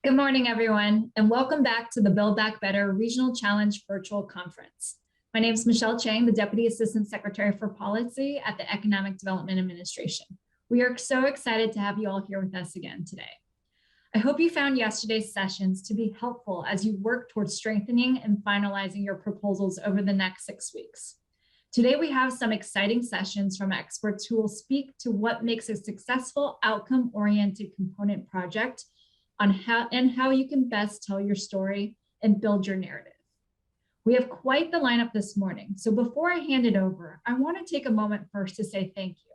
Good morning, everyone, and welcome back to the Build Back Better Regional Challenge Virtual Conference. My name is Michelle Chang, the Deputy Assistant Secretary for Policy at the Economic Development Administration. We are so excited to have you all here with us again today. I hope you found yesterday's sessions to be helpful as you work towards strengthening and finalizing your proposals over the next 6 weeks. Today, we have some exciting sessions from experts who will speak to what makes a successful outcome-oriented component project on how you can best tell your story and build your narrative. We have quite the lineup this morning. So before I hand it over, I want to take a moment first to say thank you.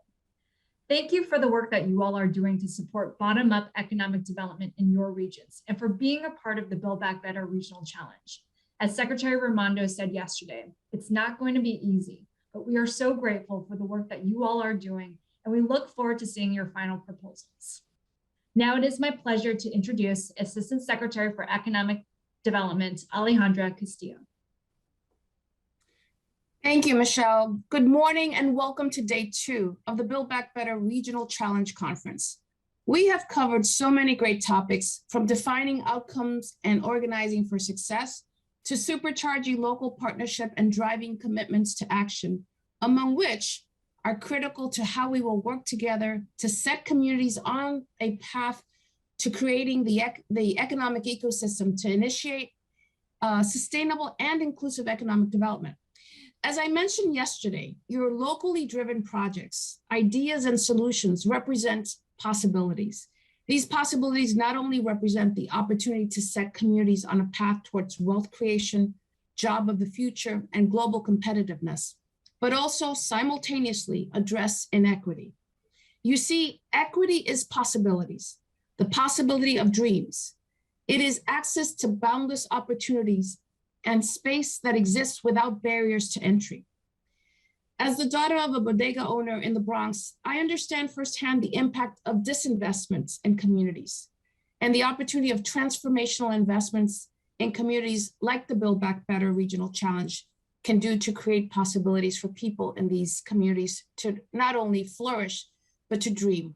Thank you for the work that you all are doing to support bottom-up economic development in your regions and for being a part of the Build Back Better Regional Challenge. As Secretary Raimondo said yesterday, it's not going to be easy, but we are so grateful for the work that you all are doing, and we look forward to seeing your final proposals. Now it is my pleasure to introduce Assistant Secretary for Economic Development, Alejandra Castillo. Thank you, Michelle. Good morning and welcome to day 2 of the Build Back Better Regional Challenge Conference. We have covered so many great topics, from defining outcomes and organizing for success to supercharging local partnership and driving commitments to action, among which are critical to how we will work together to set communities on a path to creating the economic ecosystem to initiate sustainable and inclusive economic development. As I mentioned yesterday, your locally driven projects, ideas, and solutions represent possibilities. These possibilities not only represent the opportunity to set communities on a path towards wealth creation, job of the future, and global competitiveness, but also simultaneously address inequity. You see, equity is possibilities, the possibility of dreams. It is access to boundless opportunities and space that exists without barriers to entry. As the daughter of a bodega owner in the Bronx, I understand firsthand the impact of disinvestments in communities and the opportunity of transformational investments in communities like the Build Back Better Regional Challenge can do to create possibilities for people in these communities to not only flourish, but to dream.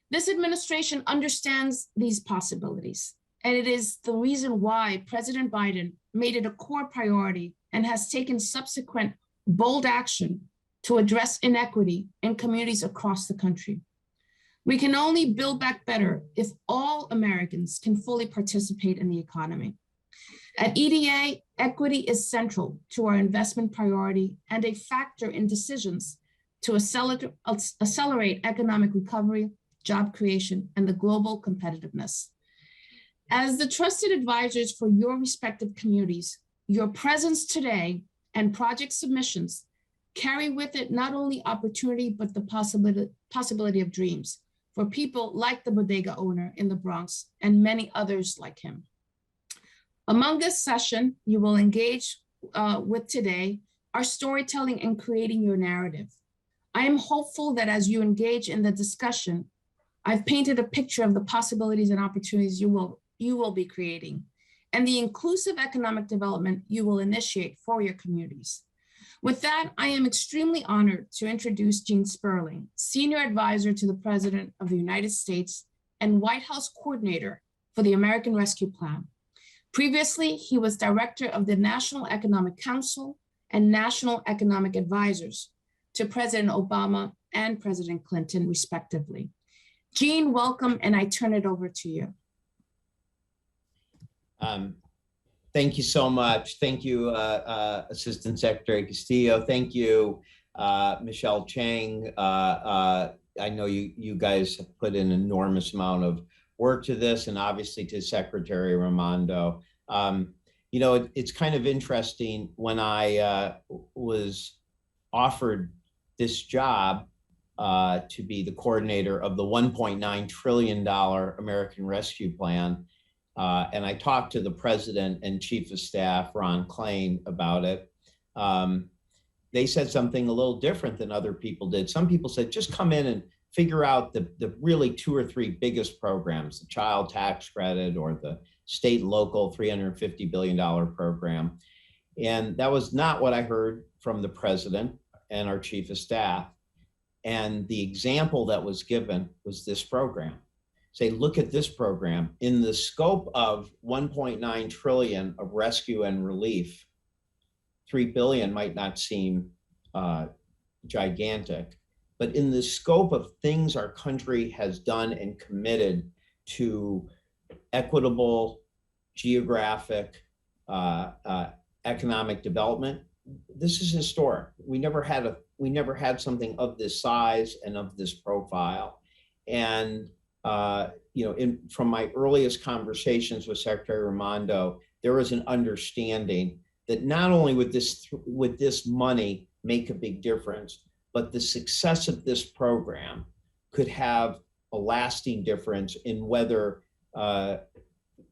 This administration understands these possibilities, and it is the reason why President Biden made it a core priority and has taken subsequent bold action to address inequity in communities across the country. We can only build back better if all Americans can fully participate in the economy. At EDA, equity is central to our investment priority and a factor in decisions to accelerate economic recovery, job creation, and the global competitiveness. As the trusted advisors for your respective communities, your presence today and project submissions carry with it not only opportunity, but the possibility of dreams for people like the bodega owner in the Bronx and many others like him. Among this session, you will engage with today are storytelling and creating your narrative. I am hopeful that as you engage in the discussion, I've painted a picture of the possibilities and opportunities you will be creating and the inclusive economic development you will initiate for your communities. With that, I am extremely honored to introduce Gene Sperling, Senior Advisor to the President of the United States and White House Coordinator for the American Rescue Plan. Previously, he was Director of the National Economic Council and National Economic Advisors to President Obama and President Clinton, respectively. Gene, welcome, and I turn it over to you. Thank you so much. Thank you, Assistant Secretary Castillo. Thank you, Michelle Chang. I know you guys have put in an enormous amount of work to this, and obviously to Secretary Raimondo. You know, it's kind of interesting when I was offered this job to be the coordinator of the $1.9 trillion American Rescue Plan. And I talked to the President and Chief of Staff, Ron Klain, about it. They said something a little different than other people did. Some people said, just come in and figure out the really 2 or 3 biggest programs, the child tax credit or the state and local $350 billion program. And that was not what I heard from the President and our Chief of Staff. And the example that was given was this program. say, look at this program. In the scope of 1.9 trillion of rescue and relief, 3 billion might not seem gigantic, but in the scope of things our country has done and committed to equitable, geographic, economic development, this is historic. We never had something of this size and of this profile. And from my earliest conversations with Secretary Raimondo, there was an understanding that not only would this money make a big difference, but the success of this program could have a lasting difference in whether the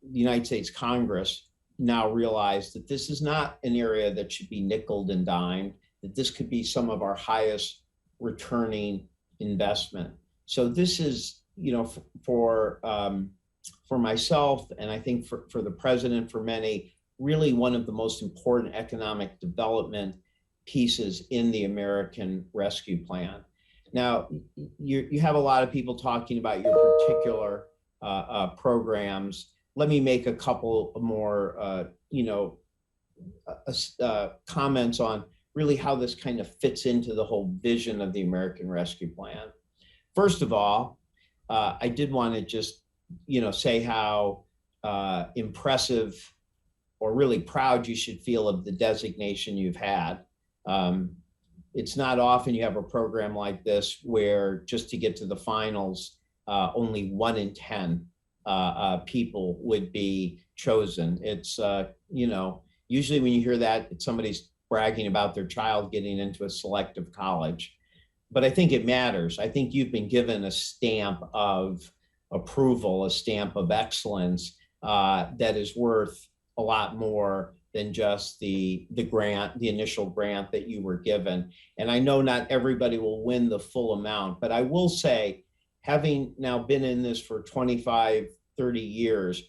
United States Congress now realize that this is not an area that should be nickeled and dimed, that this could be some of our highest returning investment. So this is, for myself, and I think for the president, for many, really one of the most important economic development pieces in the American Rescue Plan. Now, you have a lot of people talking about your particular programs. Let me make a couple more, comments on really how this kind of fits into the whole vision of the American Rescue Plan. First of all, I did want to just, say how impressive or really proud you should feel of the designation you've had. It's not often you have a program like this where just to get to the finals, only 1 in 10 people would be chosen. It's, usually when you hear that, it's somebody's bragging about their child getting into a selective college. But I think it matters. I think you've been given a stamp of approval, a stamp of excellence that is worth a lot more than just the grant, the initial grant that you were given. And I know not everybody will win the full amount, but I will say, having now been in this for 25, 30 years,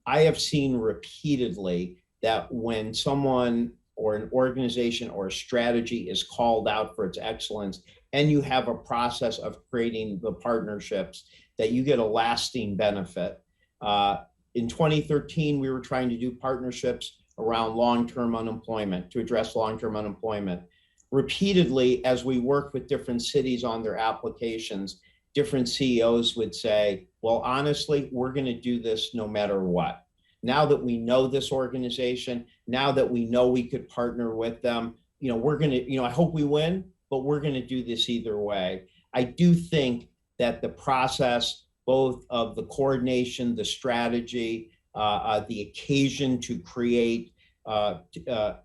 I have seen repeatedly that when someone or an organization or a strategy is called out for its excellence, and you have a process of creating the partnerships, that you get a lasting benefit. In 2013, we were trying to do partnerships around long-term unemployment, to address long-term unemployment. Repeatedly, as we worked with different cities on their applications, different CEOs would say, well, honestly, we're going to do this no matter what. Now that we know this organization, now that we know we could partner with them, we're going to, I hope we win, but we're going to do this either way. I do think that the process, both of the coordination, the strategy, the occasion to create the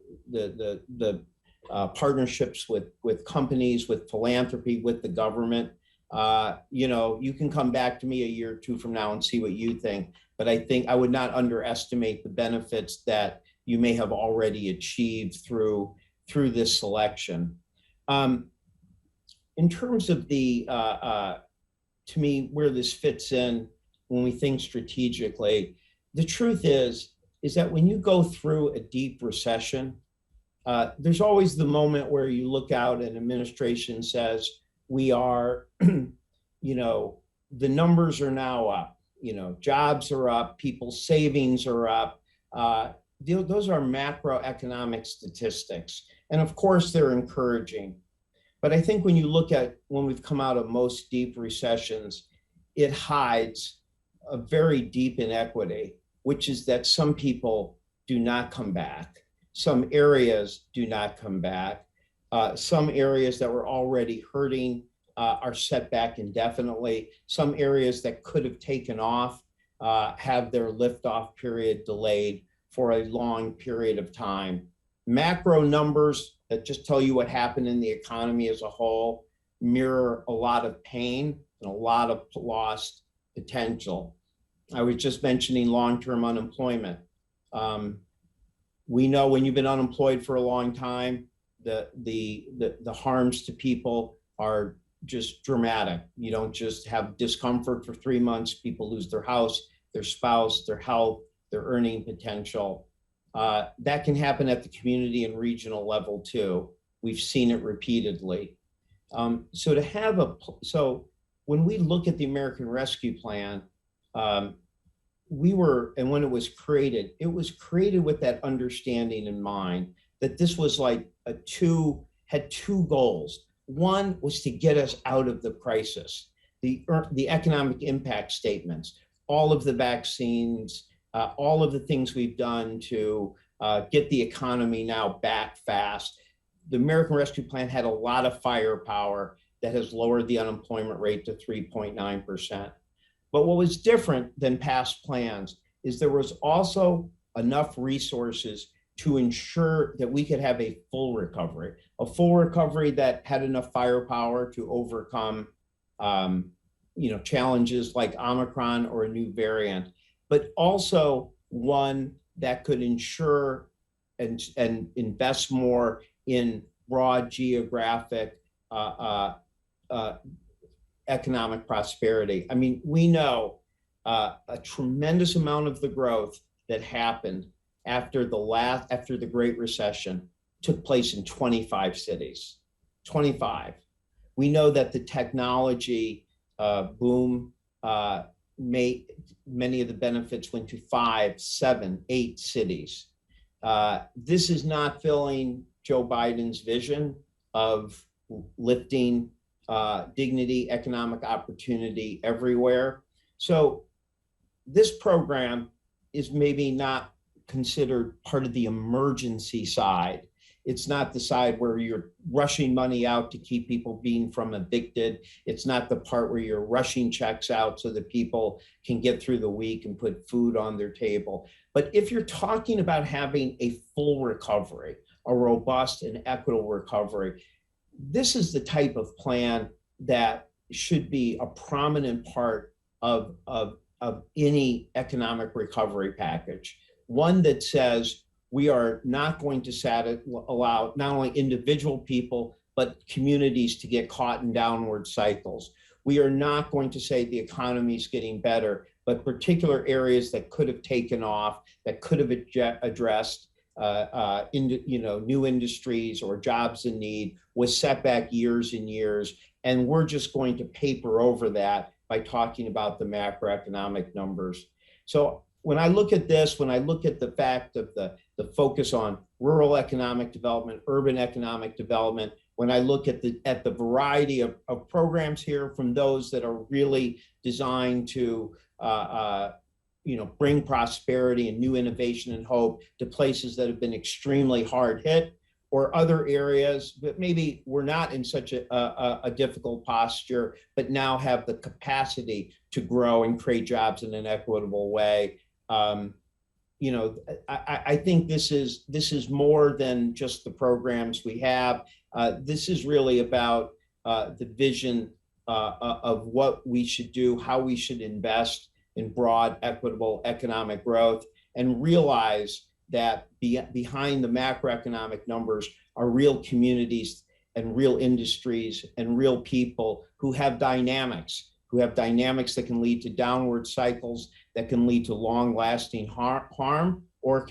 partnerships with companies, with philanthropy, with the government, you can come back to me a year or two from now and see what you think. But I think I would not underestimate the benefits that you may have already achieved through this selection. In terms of the, to me, where this fits in when we think strategically, the truth is that when you go through a deep recession, there's always the moment where you look out and administration says, we are, the numbers are now up, jobs are up, people's savings are up. Those are macroeconomic statistics. And of course, they're encouraging. But I think when you look at when we've come out of most deep recessions, it hides a very deep inequity, which is that some people do not come back. Some areas do not come back. Some areas that were already hurting are set back indefinitely. Some areas that could have taken off have their liftoff period delayed for a long period of time. Macro numbers that just tell you what happened in the economy as a whole mirror a lot of pain and a lot of lost potential. I was just mentioning long-term unemployment. We know when you've been unemployed for a long time, the harms to people are just dramatic. You don't just have discomfort for 3 months. People lose their house, their spouse, their health, their earning potential. That can happen at the community and regional level too. We've seen it repeatedly. So when we look at the American Rescue Plan, and when it was created with that understanding in mind that this was like had two goals. One was to get us out of the crisis, the economic impact statements, all of the vaccines, all of the things we've done to get the economy now back fast. The American Rescue Plan had a lot of firepower that has lowered the unemployment rate to 3.9%. But what was different than past plans is there was also enough resources to ensure that we could have a full recovery that had enough firepower to overcome challenges like Omicron or a new variant, but also one that could ensure and invest more in broad geographic economic prosperity. I mean, we know a tremendous amount of the growth that happened after the Great Recession took place in 25 cities. 25. We know that the technology boom made many of the benefits went to 5, 7, 8 cities. This is not filling Joe Biden's vision of lifting dignity, economic opportunity everywhere. So this program is maybe not considered part of the emergency side. It's not the side where you're rushing money out to keep people being from evicted. It's not the part where you're rushing checks out so that people can get through the week and put food on their table. But if you're talking about having a full recovery, a robust and equitable recovery, this is the type of plan that should be a prominent part of any economic recovery package. One that says we are not going to allow not only individual people, but communities to get caught in downward cycles. We are not going to say the economy is getting better, but particular areas that could have taken off, that could have addressed new industries or jobs in need was set back years and years. And we're just going to paper over that by talking about the macroeconomic numbers. So when I look at this, when I look at the fact of the focus on rural economic development, urban economic development, when I look at the variety of programs here, from those that are really designed to bring prosperity and new innovation and hope to places that have been extremely hard hit, or other areas that maybe we're not in such a difficult posture, but now have the capacity to grow and create jobs in an equitable way. I think this is more than just the programs we have. This is really about the vision of what we should do, how we should invest in broad, equitable economic growth, and realize that behind the macroeconomic numbers are real communities and real industries and real people who have dynamics that can lead to downward cycles, that can lead to long-lasting harm, or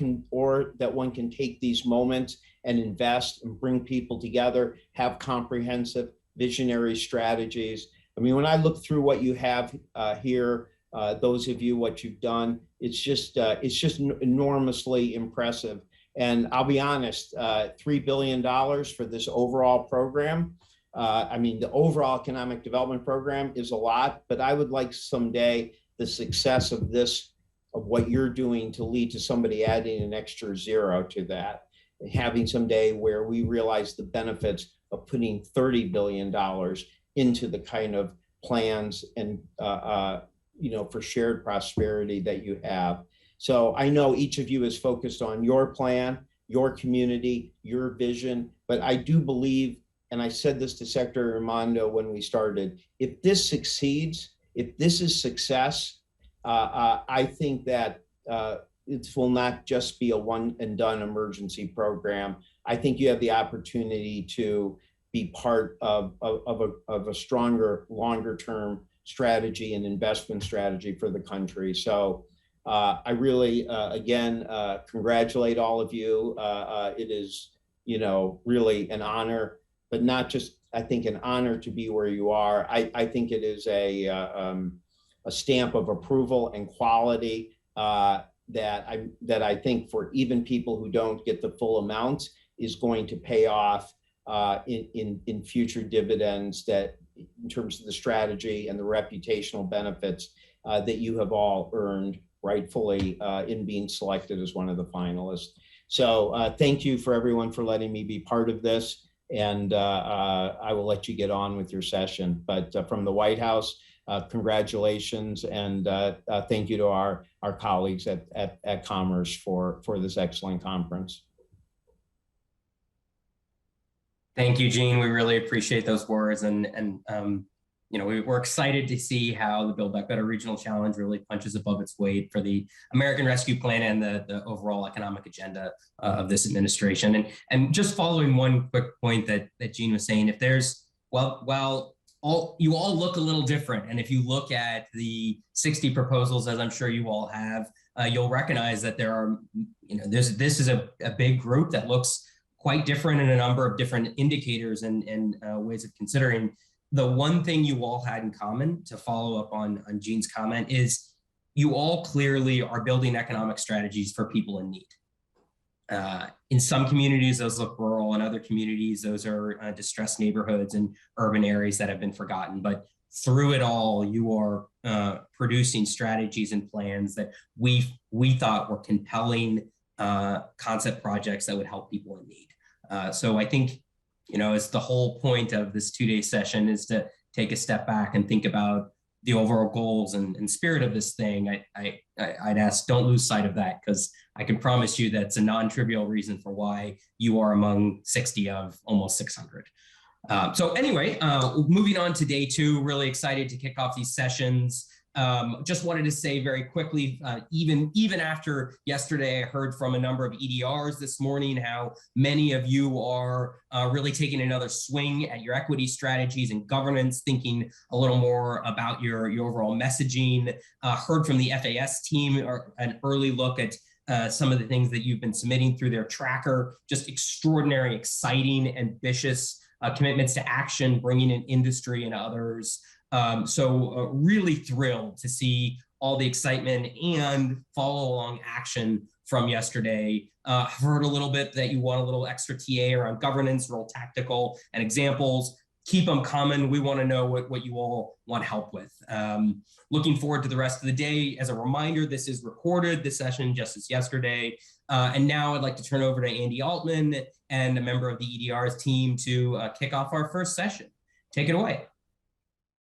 that one can take these moments and invest and bring people together, have comprehensive visionary strategies. I mean, when I look through what you have here, those of you, what you've done, it's just enormously impressive. And I'll be honest, $3 billion for this overall program. The overall economic development program is a lot, but I would like someday the success of what you're doing to lead to somebody adding an extra zero to that, and having someday where we realize the benefits of putting $30 billion into the kind of plans and for shared prosperity that you have. So I know each of you is focused on your plan, your community, your vision, but I do believe, and I said this to Secretary Raimondo when we started, if this succeeds, if this is success, I think that it will not just be a one and done emergency program. I think you have the opportunity to be part of a stronger, longer term strategy and investment strategy for the country. So I really, again, congratulate all of you. It is, really an honor, but not just, I think, an honor to be where you are. I think it is a stamp of approval and quality that I think for even people who don't get the full amount is going to pay off in future dividends, that in terms of the strategy and the reputational benefits that you have all earned rightfully in being selected as one of the finalists. So thank you for everyone for letting me be part of this, and I will let you get on with your session. But from the White House, congratulations, and thank you to our colleagues at Commerce for this excellent conference. Thank you, Gene. We really appreciate those words, and you know, we're excited to see how the Build Back Better Regional Challenge really punches above its weight for the American Rescue Plan and the overall economic agenda of this administration. And just following one quick point that Gene was saying, if there's, while you all look a little different, and if you look at the 60 proposals, as I'm sure you all have, you'll recognize that there are, you know, this is a big group that looks quite different in a number of different indicators and ways of considering. The one thing you all had in common, to follow up on Gene's comment, is you all clearly are building economic strategies for people in need. In some communities, those look rural. In other communities, those are distressed neighborhoods and urban areas that have been forgotten. But through it all, you are producing strategies and plans that we thought were compelling concept projects that would help people in need. So I think, you know, it's the whole point of this two-day session is to take a step back and think about the overall goals and spirit of this thing. I'd ask, don't lose sight of that, because I can promise you that's a non-trivial reason for why you are among 60 of almost 600. So anyway, moving on to day two, really excited to kick off these sessions. Just wanted to say very quickly, even after yesterday, I heard from a number of EDRs this morning how many of you are really taking another swing at your equity strategies and governance, thinking a little more about your overall messaging. Heard from the FAS team an early look at some of the things that you've been submitting through their tracker. Just extraordinary, exciting, ambitious commitments to action, bringing in industry and others. So really thrilled to see all the excitement and follow along action from yesterday. I've heard a little bit that you want a little extra TA around governance, real tactical and examples. Keep them coming. We want to know what you all want help with. Looking forward to the rest of the day. As a reminder, this is recorded, this session just as yesterday. And now I'd like to turn over to Andy Altman and a member of the EDR's team to kick off our first session. Take it away.